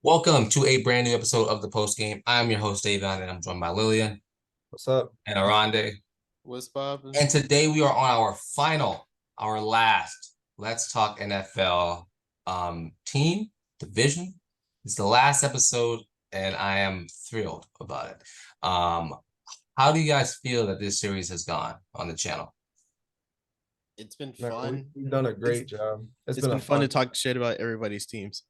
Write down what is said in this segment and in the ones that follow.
Welcome to a brand new episode of the Post Game. I'm your host, Davion, and I'm joined by Lillian What's up? and Oronde. What's poppin'? And today we are on our last Let's Talk NFL team division. It's the last episode, and I am thrilled about it. How do you guys feel that this series has gone on the channel? It's been Man, fun. we've done a great job. It's been fun to talk shit about everybody's teams.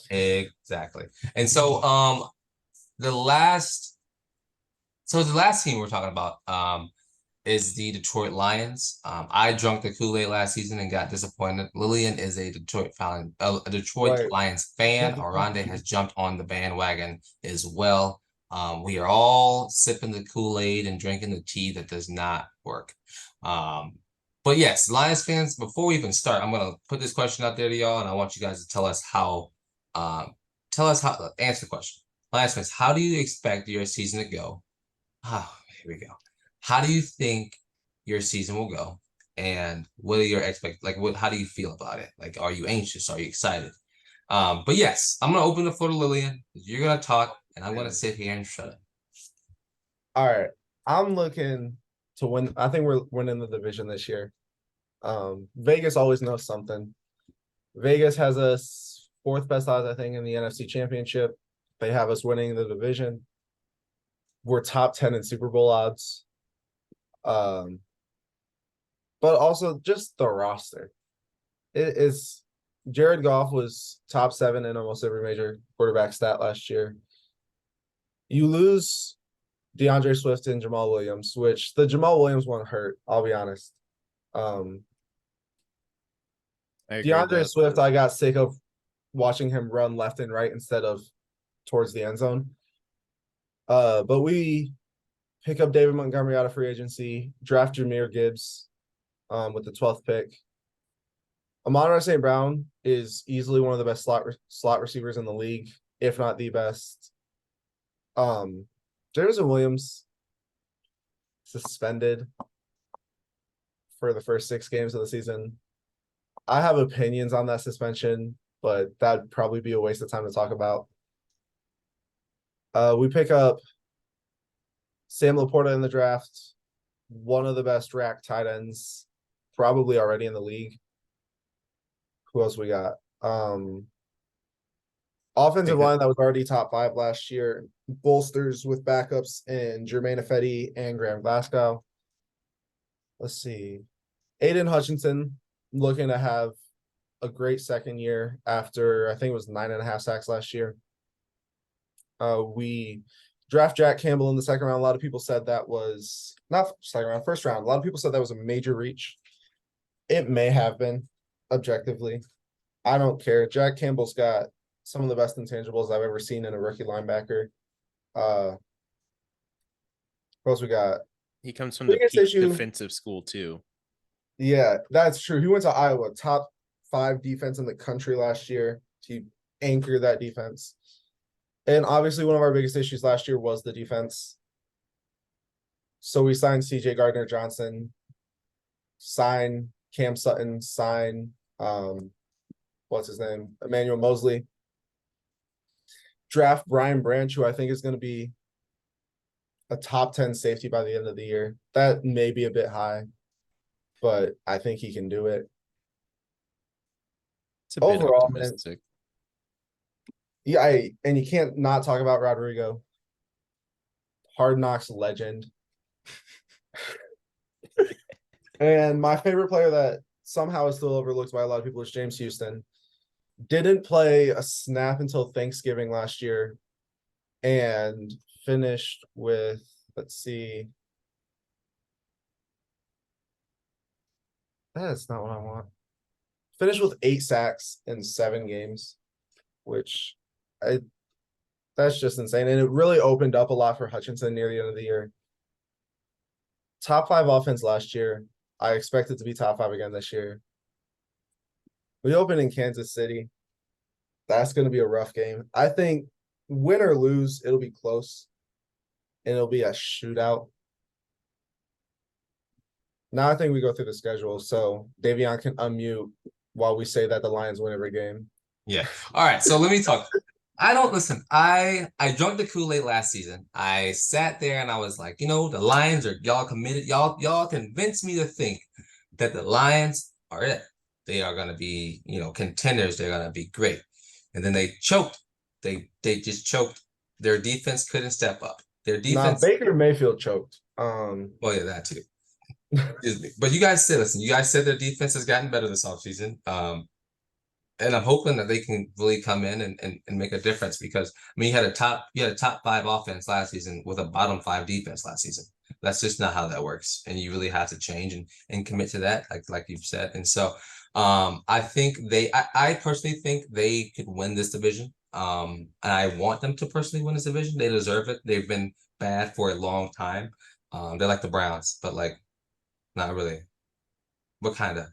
Exactly. And so the last team we're talking about is the Detroit Lions. I drunk the Kool-Aid last season and got disappointed. Lillian is a Detroit Right. Lions fan. Oronde has jumped on the bandwagon as well. We are all sipping the Kool-Aid and drinking the tea that does not work. But yes, Lions fans, before we even start, I'm gonna put this question out there to y'all, and I want you guys to answer the question. Lions fans, how do you expect your season to go? Here we go. How do you think your season will go? And what are your how do you feel about it? Like, are you anxious? Are you excited? But yes, I'm gonna open the floor to Lillian. You're gonna talk, and I'm gonna sit here and shut up. All right. I'm looking to win. I think we're winning the division this year. Vegas always knows something. Vegas has us fourth best odds, I think, in the NFC Championship. They have us winning the division. We're top 10 in Super Bowl odds. But also just the roster. It is Jared Goff was top 7 in almost every major quarterback stat last year. You lose DeAndre Swift and Jamal Williams, which the Jamal Williams one hurt, I'll be honest. DeAndre Swift, I got sick of watching him run left and right instead of towards the end zone. But we pick up David Montgomery out of free agency, draft Jahmyr Gibbs with the 12th pick. Amon-Ra St. Brown is easily one of the best slot receivers in the league, if not the best. Jameson Williams suspended for the first 6 games of the season. I have opinions on that suspension, but that'd probably be a waste of time to talk about. We pick up Sam Laporta in the draft, one of the best rack tight ends, probably already in the league. Who else we got? Offensive line that was already top 5 last year, bolsters with backups in Jermaine Ifedi and Graham Glasgow. Let's see. Aiden Hutchinson looking to have a great second year after I think it was 9.5 sacks last year. We draft Jack Campbell in the second round. A lot of people said that was not second round, first round. A lot of people said that was a major reach. It may have been, objectively. I don't care. Jack Campbell's got some of the best intangibles I've ever seen in a rookie linebacker. What else we got? He comes from the peak defensive school too. Yeah, that's true. He went to Iowa, top 5 defense in the country last year. He anchored that defense. And obviously one of our biggest issues last year was the defense. So we signed CJ Gardner-Johnson, sign Cam Sutton, sign what's his name? Emmanuel Mosley. Draft Brian Branch, who I think is going to be a top 10 safety by the end of the year. That may be a bit high, but I think he can do it. It's a bit optimistic. Yeah, and you can't not talk about Rodrigo. Hard Knocks legend. And my favorite player that somehow is still overlooked by a lot of people is James Houston. Didn't play a snap until Thanksgiving last year and finished with, let's see. That's not what I want. Finished with 8 sacks in 7 games, which that's just insane. And it really opened up a lot for Hutchinson near the end of the year. Top 5 offense last year. I expect it to be top 5 again this year. We open in Kansas City. That's going to be a rough game. I think win or lose, it'll be close. And it'll be a shootout. Now I think we go through the schedule. So Davion can unmute while we say that the Lions win every game. Yeah. All right. So let me talk. I don't listen. I drank the Kool-Aid last season. I sat there and I was like, the Lions are y'all committed. Y'all convinced me to think that the Lions are it. They are gonna be, contenders. They're gonna be great. And then they choked. They just choked. Their defense couldn't step up. Their Nah, defense. Baker Mayfield choked. Well, yeah, that too. Excuse me. But you guys said, listen, you guys said their defense has gotten better this offseason. And I'm hoping that they can really come in and make a difference because you had a top 5 offense last season with a bottom 5 defense last season. That's just not how that works. And you really have to change and commit to that, like you've said. And so I think I personally think they could win this division. And I want them to personally win this division. They deserve it. They've been bad for a long time. They're like the Browns, but like not really. What kind of?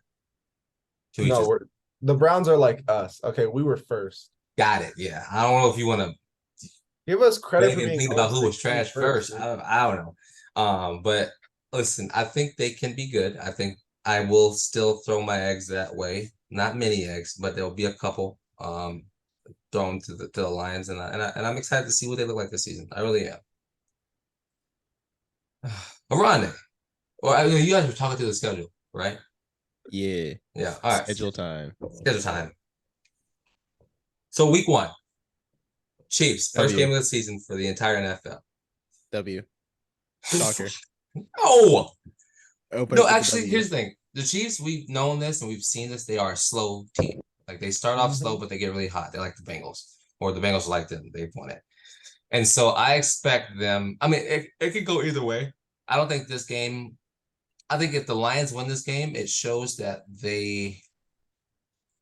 No, the Browns are like us. Okay, we were first. Got it. Yeah. I don't know if you want to give us credit for think being about who was 0-16 trash first. I don't know. But listen, I think they can be good. I think I will still throw my eggs that way. Not many eggs, but there'll be a couple thrown to the Lions, and I'm excited to see what they look like this season. I really am. Oronde, you guys were talking through the schedule, right? Yeah. Yeah. All right. Schedule time. Schedule time. So week 1, Chiefs, first game of the season for the entire NFL. W. Shocker. Oh, Open no, actually, here's the thing. The Chiefs, we've known this and we've seen this. They are a slow team. Like they start off slow, but they get really hot. They're like the Bengals, or the Bengals like them. They've won it. And so I expect them. I mean, it could go either way. I don't think this game. I think if the Lions win this game, it shows that they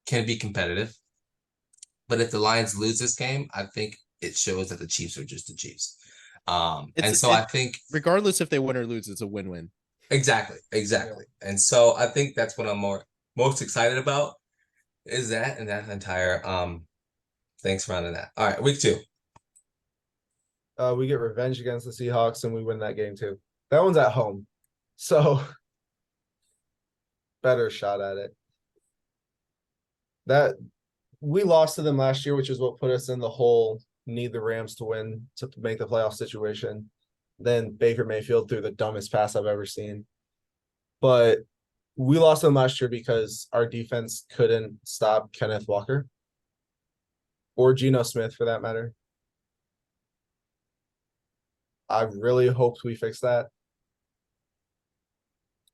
can be competitive. But if the Lions lose this game, I think it shows that the Chiefs are just the Chiefs. I think regardless if they win or lose, it's a win-win. Exactly. Yeah. And so I think that's what I'm most excited about is that and that entire thing surrounding that. All right, week 2. We get revenge against the Seahawks and we win that game too. That one's at home. So better shot at it. That we lost to them last year, which is what put us in the whole need the Rams to win to make the playoff situation. Then Baker Mayfield threw the dumbest pass I've ever seen. But we lost them last year because our defense couldn't stop Kenneth Walker or Geno Smith for that matter. I really hoped we fix that.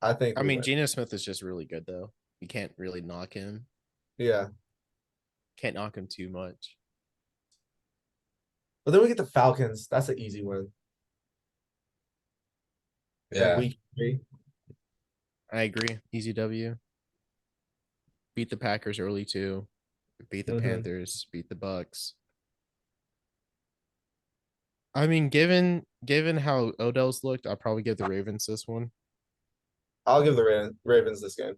I mean, Geno Smith is just really good though. You can't really knock him. Yeah. Can't knock him too much. But then we get the Falcons. That's an easy win. Yeah. Week 3. I agree. Easy W. Beat the Packers early too. Beat the Panthers. Beat the Bucks. I mean, given how Odell's looked, I'll probably give the Ravens this one. I'll give the Ravens this game.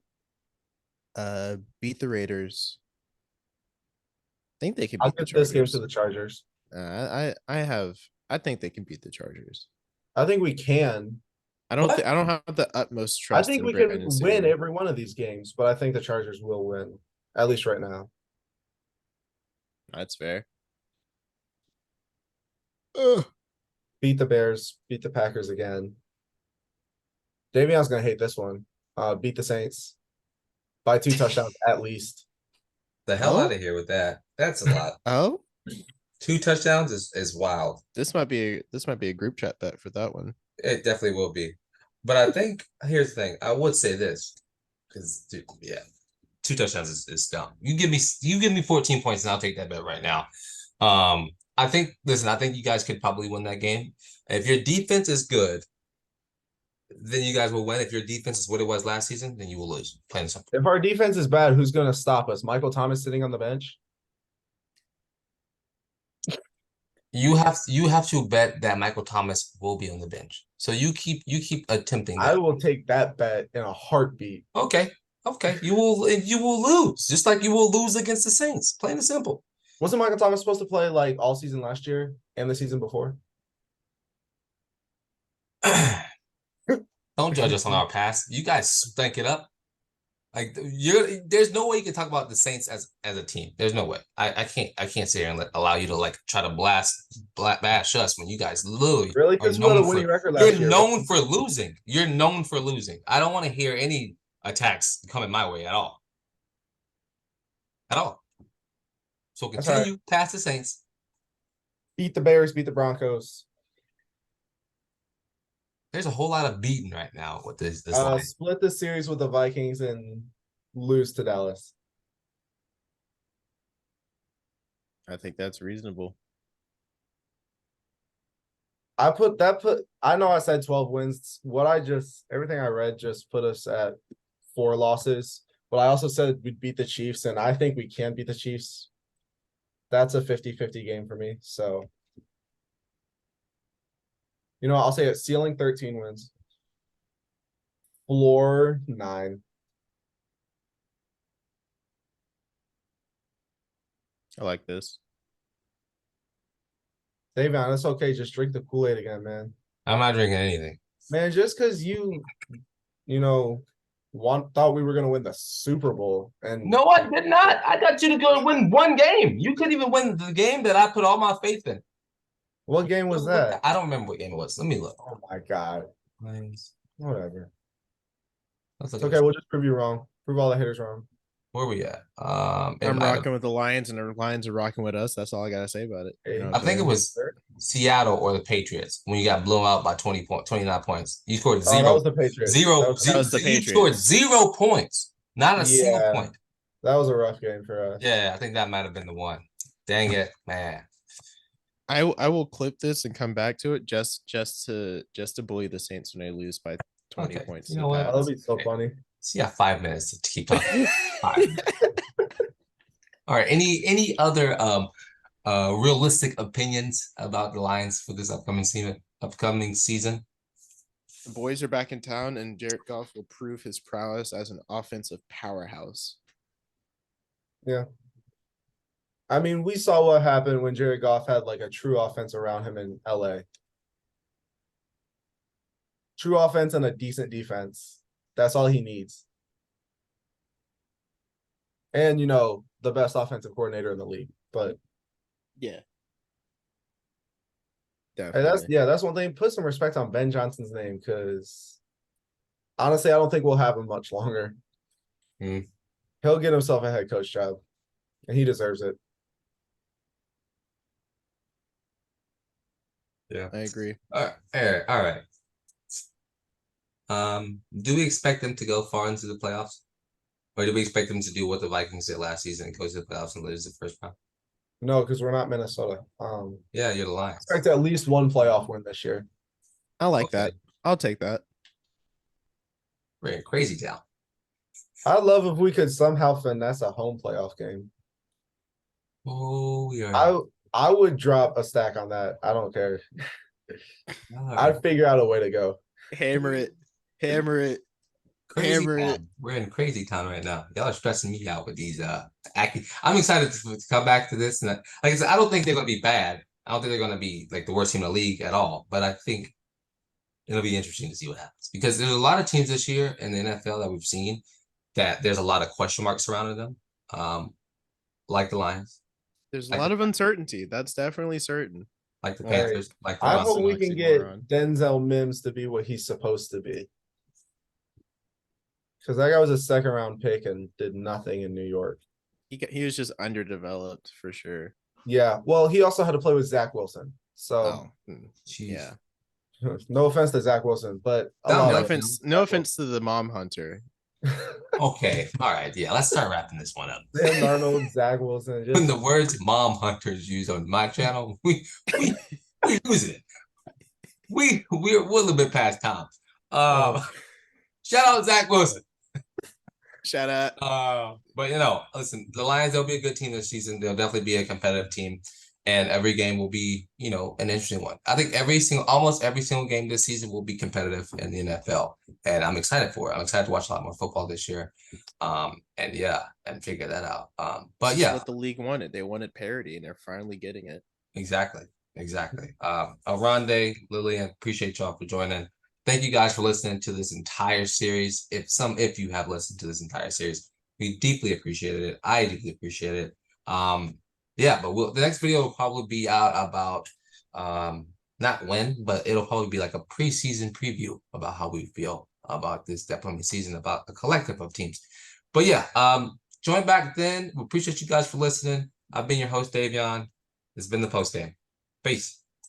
Beat the Raiders. I think they can beat I'll the give Chargers. this game to the Chargers. I think they can beat the Chargers. I think we can. I don't have the utmost trust. I think we can win every one of these games, but I think the Chargers will win, at least right now. That's fair. Beat the Bears, beat the Packers again. Davion's gonna hate this one. Beat the Saints by 2 touchdowns at least. The hell out of here with that. That's a lot. Oh, 2 touchdowns is wild. This might be a group chat bet for that one. It definitely will be. But I think here's the thing. I would say this because 2 touchdowns is dumb. You give me 14 points and I'll take that bet right now. I think you guys could probably win that game. If your defense is good, then you guys will win. If your defense is what it was last season, then you will lose. Plain and simple. If our defense is bad, who's gonna stop us? Michael Thomas sitting on the bench? You have to bet that Michael Thomas will be on the bench. So you keep attempting that. I will take that bet in a heartbeat. Okay. You will lose, just like you will lose against the Saints. Plain and simple. Wasn't Michael Thomas supposed to play like all season last year and the season before? Don't judge us on our past. You guys stank it up. Like there's no way you can talk about the Saints as a team. There's no way. I can't sit here and allow you to like try to bash us when you guys literally Really? are Because we had a known winning for record last year. known for losing. You're known for losing. I don't want to hear any attacks coming my way at all. At all. So That's all right. continue past the Saints. Beat the Bears, beat the Broncos. There's a whole lot of beating right now with this line. Split the series with the Vikings and lose to Dallas. I think that's reasonable. I know I said 12 wins. Everything I read just put us at 4 losses. But I also said we'd beat the Chiefs, and I think we can beat the Chiefs. That's a 50-50 game for me. So, I'll say it. Ceiling 13 wins. Floor 9. I like this. Davion, it's okay. Just drink the Kool-Aid again, man. I'm not drinking anything. Man, just because thought we were gonna win the Super Bowl, and No, I did not. I got you to go win one game. You couldn't even win the game that I put all my faith in. what game was that? I don't remember what game it was. Let me look. Oh my god. Whatever. Let's It's look okay. We'll just prove you wrong. Prove all the haters wrong. Where we at? I'm rocking with the Lions, and the Lions are rocking with us. That's all I gotta say about it. You know what I I'm think it saying? was Seattle or the Patriots when you got blown out by 29 points. You scored Oh, that was the Patriots. zero. That was the You scored Patriots. 0 points, not a single Yeah. point. That was a rough game for us. Yeah, I think that might have been the one. Dang it, man. I will clip this and come back to it just to bully the Saints when they lose by 20 Okay, points. you to know the what? Pats. That'll be so funny. So you got 5 minutes to keep talking. 5 minutes. All right. Any other realistic opinions about the Lions for this upcoming season? The boys are back in town, and Jared Goff will prove his prowess as an offensive powerhouse. I mean, we saw what happened when Jared Goff had like a true offense around him in LA. True offense and a decent defense. That's all he needs. And the best offensive coordinator in the league. But Yeah. hey, Definitely. that's one thing. Put some respect on Ben Johnson's name, because honestly, I don't think we'll have him much longer. He'll get himself a head coach job, and he deserves it. Yeah, I agree. All right. Do we expect them to go far into the playoffs, or do we expect them to do what the Vikings did last season and go to the playoffs and lose the first round? No, because we're not Minnesota. Yeah, you're the Lions. Expect at least one playoff win this year. I like that. I'll take that. We're in crazy town. I'd love if we could somehow finesse a home playoff game. Oh, yeah. I would drop a stack on that. I don't care. I'd figure out a way to go. Hammer it. Hammer it. Crazy Hammer it. town. We're in crazy town right now. Y'all are stressing me out with these I'm excited to come back to this. And like I said, I don't think they're gonna be bad. I don't think they're gonna be like the worst team in the league at all. But I think it'll be interesting to see what happens, because there's a lot of teams this year in the NFL that we've seen that there's a lot of question marks surrounding them. Like the Lions. There's a lot of uncertainty. That's definitely certain. Like the Panthers. Like the I Lions. hope we can get Denzel Mims to be what he's supposed to be. Because that guy was a 2nd-round pick and did nothing in New York. He was just underdeveloped for sure. Yeah. Well, he also had to play with Zach Wilson. So, Yeah. No offense to Zach Wilson, but No offense to the mom hunter. Okay. All right. Yeah. Let's start wrapping this one up. Sam Darnold, Zach Wilson. When the words "mom hunters" used on my channel, we lose it. We're a little bit past time. Shout out Zach Wilson. Shout out. But listen, the Lions, they'll be a good team this season. They'll definitely be a competitive team, and every game will be, an interesting one. I think almost every single game this season will be competitive in the NFL, and I'm excited for it. I'm excited to watch a lot more football this year, and figure that out. But yeah, what the league wanted. They wanted parity, and they're finally getting it. Exactly. Oronde, Lillian, appreciate y'all for joining. Thank you guys for listening to this entire series. If you have listened to this entire series, we deeply appreciated it. I deeply appreciate it. Yeah, but the next video will probably be out about not when, but it'll probably be like a preseason preview about how we feel about this upcoming season, about a collective of teams. But yeah, join back then. We appreciate you guys for listening. I've been your host, Davion. This has been the post game. Peace.